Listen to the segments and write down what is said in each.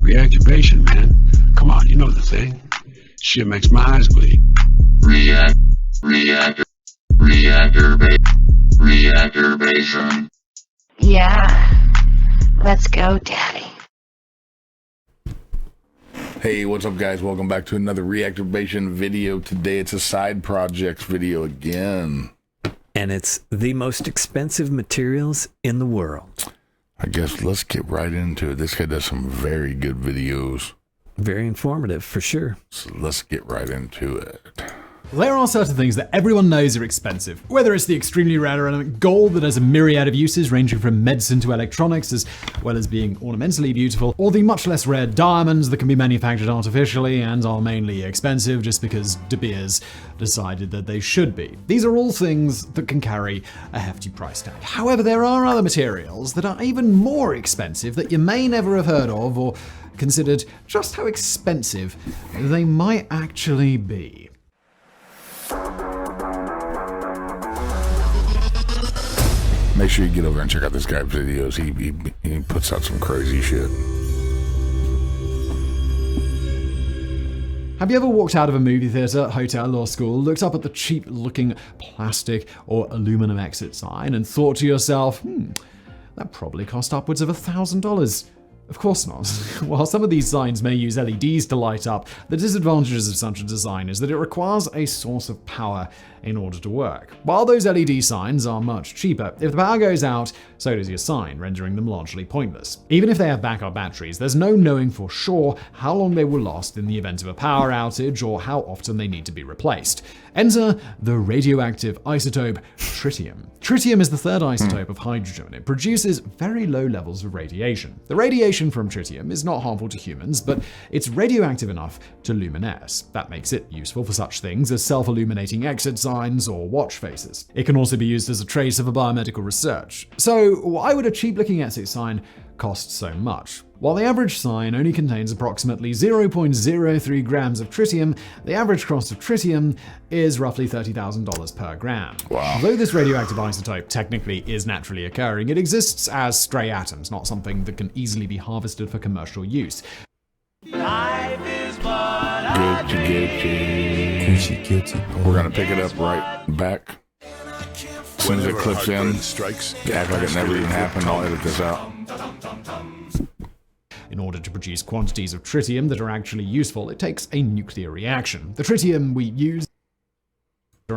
Reactivation, man. Come on, you know the thing. Shit makes my eyes bleed. Reactivation. Yeah. Let's go, Daddy. Hey, what's up, guys? Welcome back to another Reactivation video. Today it's a side projects video again. And it's the most expensive materials in the world. I guess let's get right into it. This guy does some very good videos. Very informative, for sure. So let's get right into it. There are certain things that everyone knows are expensive, whether it's the extremely rare element gold that has a myriad of uses ranging from medicine to electronics as well as being ornamentally beautiful, or the much less rare diamonds that can be manufactured artificially and are mainly expensive just because De Beers decided that they should be. These are all things that can carry a hefty price tag. However, there are other materials that are even more expensive that you may never have heard of or considered just how expensive they might actually be. Make sure you get over and check out this guy's videos. He puts out some crazy shit. Have you ever walked out of a movie theater, hotel, or school, looked up at the cheap-looking plastic or aluminum exit sign and thought to yourself, that probably cost upwards of $1,000? Of course not. While some of these signs may use LEDs to light up, the disadvantages of such a design is that it requires a source of power in order to work. While those LED signs are much cheaper, if the power goes out, so does your sign, rendering them largely pointless. Even if they have backup batteries, there's no knowing for sure how long they will last in the event of a power outage or how often they need to be replaced. Enter the radioactive isotope tritium. Tritium is the third isotope of hydrogen. It produces very low levels of radiation. The radiation from tritium is not harmful to humans, but it's radioactive enough to luminesce. That makes it useful for such things as self-illuminating exit signs or watch faces. It can also be used as a trace of a biomedical research. So why would a cheap-looking exit sign cost so much? While the average sign only contains approximately 0.03 grams of tritium, the average cost of tritium is roughly $30,000 per gram. Wow. Although this radioactive isotope technically is naturally occurring, it exists as stray atoms, not something that can easily be harvested for commercial use. Gucci. We're gonna pick it up right back. As soon as it clips in, act like it never even happened. I'll edit this out. In order to produce quantities of tritium that are actually useful, it takes a nuclear reaction. The tritium we use The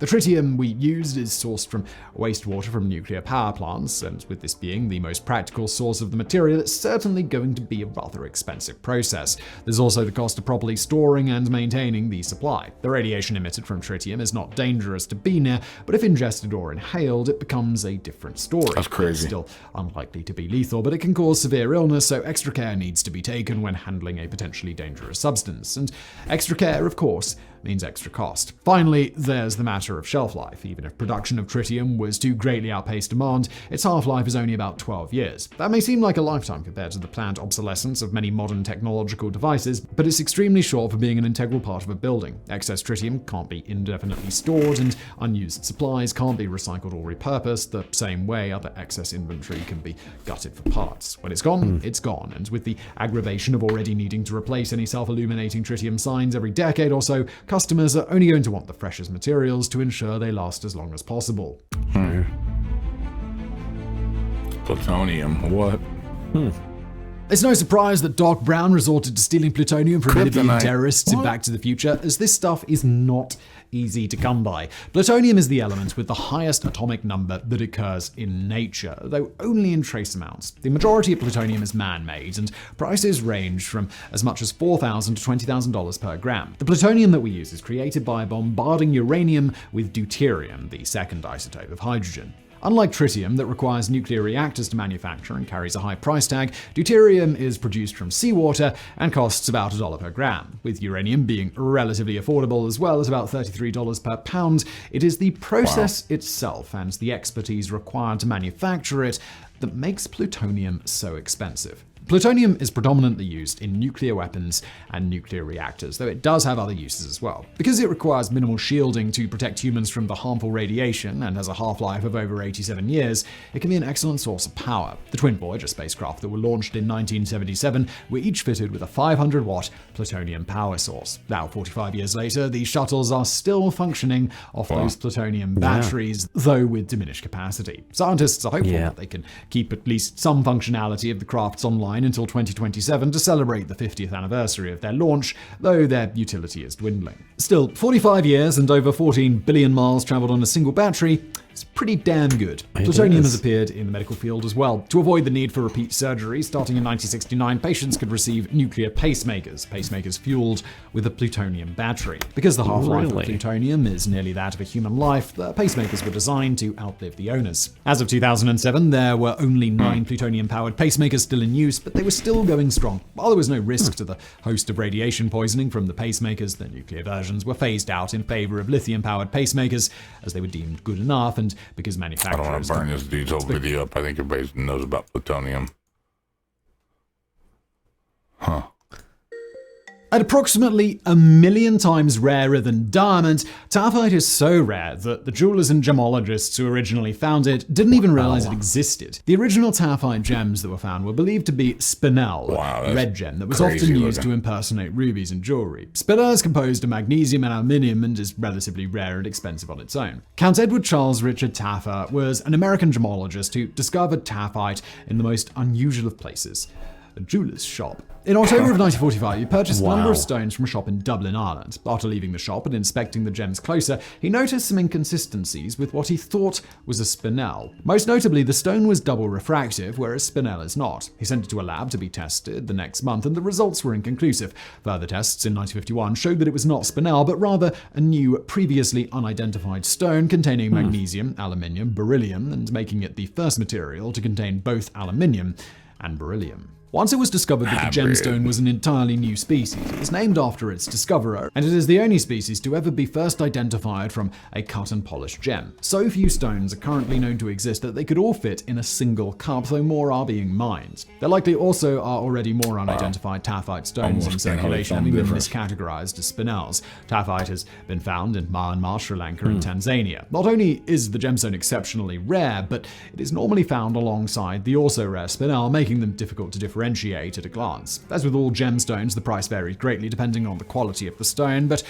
tritium we used is sourced from wastewater from nuclear power plants, and with this being the most practical source of the material, it's certainly going to be a rather expensive process. There's also the cost of properly storing and maintaining the supply. The radiation emitted from tritium is not dangerous to be near, but if ingested or inhaled, it becomes a different story. That's crazy. It's still unlikely to be lethal, but it can cause severe illness, so extra care needs to be taken when handling a potentially dangerous substance. And extra care, of course, means extra cost. Finally, there's the matter of shelf life. Even if production of tritium was to greatly outpace demand, its half-life is only about 12 years. That may seem like a lifetime compared to the planned obsolescence of many modern technological devices, but it's extremely short for being an integral part of a building. Excess tritium can't be indefinitely stored, and unused supplies can't be recycled or repurposed the same way other excess inventory can be gutted for parts. When it's gone, it's gone, and with the aggravation of already needing to replace any self-illuminating tritium signs every decade or so, customers are only going to want the freshest materials to ensure they last as long as possible. Plutonium, what? It's no surprise that Doc Brown resorted to stealing plutonium from interviewing Kryptonite. terrorists in Back to the Future, as this stuff is not easy to come by. Plutonium is the element with the highest atomic number that occurs in nature, though only in trace amounts. The majority of plutonium is man-made, and prices range from as much as $4,000 to $20,000 per gram. The plutonium that we use is created by bombarding uranium with deuterium, the second isotope of hydrogen. Unlike tritium, that requires nuclear reactors to manufacture and carries a high price tag, deuterium is produced from seawater and costs about $1 per gram. With uranium being relatively affordable as well as about $33 per pound, it is the process itself and the expertise required to manufacture it that makes plutonium so expensive. Plutonium is predominantly used in nuclear weapons and nuclear reactors, though it does have other uses as well. Because it requires minimal shielding to protect humans from the harmful radiation and has a half-life of over 87 years, it can be an excellent source of power. The twin Voyager spacecraft that were launched in 1977 were each fitted with a 500-watt plutonium power source. Now, 45 years later, these shuttles are still functioning off those plutonium batteries, though with diminished capacity. Scientists are hopeful that they can keep at least some functionality of the crafts online until 2027 to celebrate the 50th anniversary of their launch, though their utility is dwindling. Still, 45 years and over 14 billion miles traveled on a single battery is pretty damn good. Plutonium has appeared in the medical field as well. To avoid the need for repeat surgery, starting in 1969, patients could receive nuclear pacemakers fueled with a plutonium battery. Because the half-life of plutonium is nearly that of a human life, the pacemakers were designed to outlive the owners. As of 2007, there were only 9 plutonium-powered pacemakers still in use, but they were still going strong. While there was no risk to the host of radiation poisoning from the pacemakers, the nuclear versions were phased out in favor of lithium-powered pacemakers, as they were deemed good enough, and because manufacturers... I don't want to burn this dude's whole video up. I think everybody knows about plutonium. Huh. At approximately 1 million times rarer than diamond, taphite is so rare that the jewelers and gemologists who originally found it didn't even realize it existed. The original taphite gems that were found were believed to be spinel, a red gem that was often used to impersonate rubies in jewelry. Spinel is composed of magnesium and aluminium and is relatively rare and expensive on its own. Count Edward Charles Richard Taffer was an American gemologist who discovered taphite in the most unusual of places, a jeweler's shop. In October of 1945, he purchased a number of stones from a shop in Dublin, Ireland. After leaving the shop and inspecting the gems closer, he noticed some inconsistencies with what he thought was a spinel. Most notably, the stone was double refractive, whereas spinel is not. He sent it to a lab to be tested the next month, and the results were inconclusive. Further tests in 1951 showed that it was not spinel, but rather a new, previously unidentified stone containing magnesium, aluminium, beryllium, and making it the first material to contain both aluminium and beryllium. Once it was discovered that the gemstone was an entirely new species, it was named after its discoverer, and it is the only species to ever be first identified from a cut and polished gem. So few stones are currently known to exist that they could all fit in a single cup, though more are being mined. There likely also are already more unidentified taphite stones in circulation, having been miscategorized as spinels. Taphite has been found in Myanmar, Sri Lanka, and Tanzania. Not only is the gemstone exceptionally rare, but it is normally found alongside the also rare spinel, making them difficult to differentiate at a glance. As with all gemstones, the price varies greatly depending on the quality of the stone, but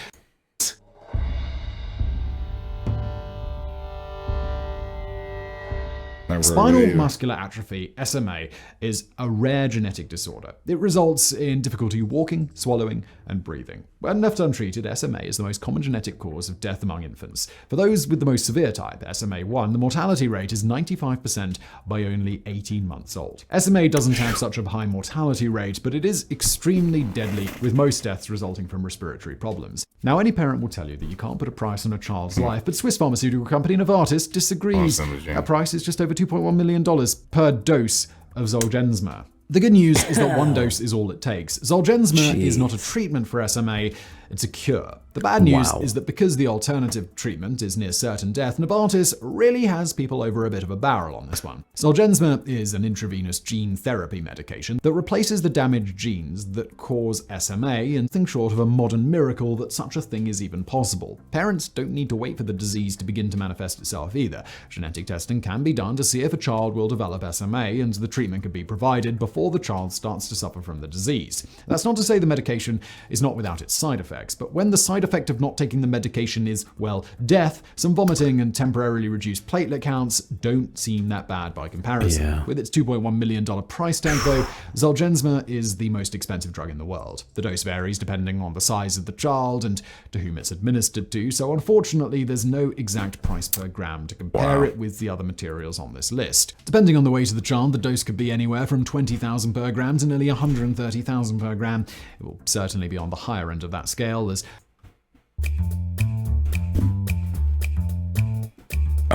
spinal muscular atrophy, SMA, is a rare genetic disorder. It results in difficulty walking, swallowing, and breathing. When left untreated, SMA is the most common genetic cause of death among infants. For those with the most severe type, SMA1, the mortality rate is 95% by only 18 months old. SMA doesn't have such a high mortality rate, but it is extremely deadly, with most deaths resulting from respiratory problems. Now, any parent will tell you that you can't put a price on a child's life, but Swiss pharmaceutical company Novartis disagrees. That price is just over $2.1 million per dose of Zolgensma. The good news is that one dose is all it takes. Zolgensma is not a treatment for SMA, it's a cure. The bad news is that because the alternative treatment is near certain death, Novartis really has people over a bit of a barrel on this one. Zolgensma is an intravenous gene therapy medication that replaces the damaged genes that cause SMA, and think short of a modern miracle that such a thing is even possible. Parents don't need to wait for the disease to begin to manifest itself either. Genetic testing can be done to see if a child will develop SMA, and the treatment can be provided before the child starts to suffer from the disease. That's not to say the medication is not without its side effects, but when the side effect of not taking the medication is, well, death, some vomiting and temporarily reduced platelet counts don't seem that bad by comparison. With its $2.1 million price tag, though, Zolgensma is the most expensive drug in the world. The dose varies depending on the size of the child and to whom it's administered to, so unfortunately there's no exact price per gram to compare it with the other materials on this list. Depending on the weight of the child, the dose could be anywhere from 20,000 per gram to nearly 130,000 per gram. It will certainly be on the higher end of that scale, as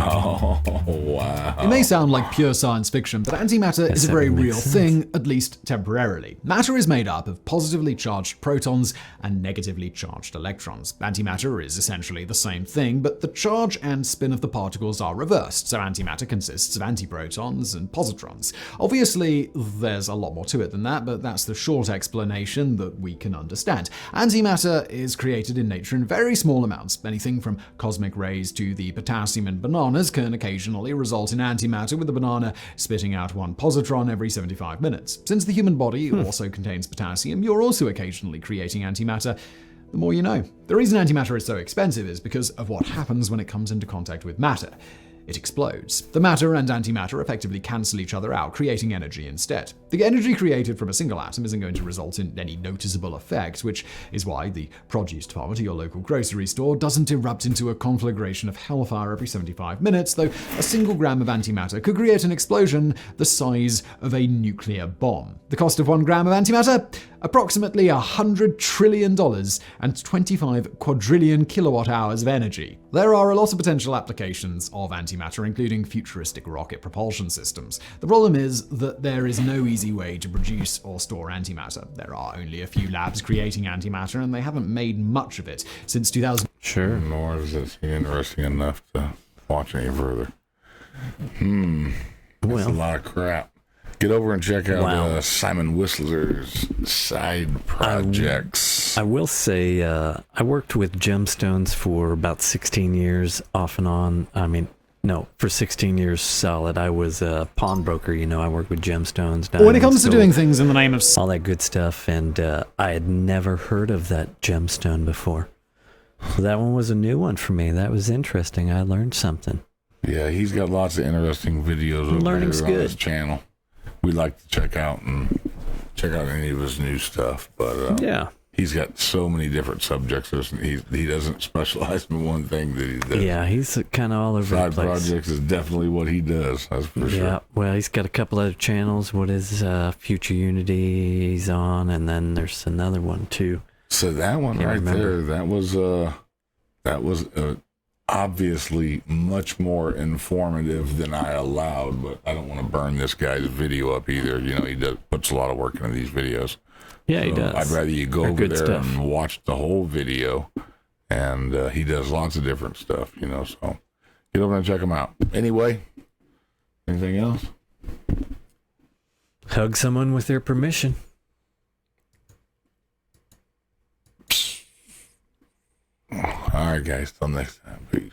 Oh, wow. It may sound like pure science fiction, but antimatter is a very real thing, at least temporarily. Matter is made up of positively charged protons and negatively charged electrons. Antimatter is essentially the same thing, but the charge and spin of the particles are reversed, so antimatter consists of antiprotons and positrons. Obviously, there's a lot more to it than that, but that's the short explanation that we can understand. Antimatter is created in nature in very small amounts. Anything from cosmic rays to the potassium in bananas can occasionally result in antimatter, with the banana spitting out one positron every 75 minutes. Since the human body also contains potassium, you're also occasionally creating antimatter. The more you know. The reason antimatter is so expensive is because of what happens when it comes into contact with matter. It explodes. The matter and antimatter effectively cancel each other out, creating energy instead. The energy created from a single atom isn't going to result in any noticeable effect, which is why the produce department at your local grocery store doesn't erupt into a conflagration of hellfire every 75 minutes, though a single gram of antimatter could create an explosion the size of a nuclear bomb. The cost of 1 gram of antimatter? Approximately $100 trillion and 25 quadrillion kilowatt hours of energy. There are a lot of potential applications of antimatter, including futuristic rocket propulsion systems. The problem is that there is no easy way to produce or store antimatter. There are only a few labs creating antimatter, and they haven't made much of it since 2000. Sure. Nor is it interesting enough to watch any further. That's a lot of crap. Get over and check out Simon Whistler's side projects. I will say I worked with gemstones for about 16 years off and on. For 16 years solid. I was a pawnbroker, I worked with gemstones. When it comes to doing things in the name of all that good stuff, and I had never heard of that gemstone before. So that one was a new one for me. That was interesting. I learned something. Yeah, he's got lots of interesting videos over here on his channel. We like to check out any of his new stuff, but he's got so many different subjects. He doesn't specialize in one thing that he does. Yeah, he's kind of all over the place. Side projects is definitely what he does. That's for sure. Yeah, well, he's got a couple other channels. What is Future Unity he's on, and then there's another one too. So that one there, that was obviously much more informative than I allowed, but I don't want to burn this guy's video up either. He puts a lot of work into these videos. Yeah, he does. I'd rather you go over there and watch the whole video, and he does lots of different stuff, so get over and check him out. Anyway, anything else? Hug someone with their permission. All right, guys, till next time. Peace.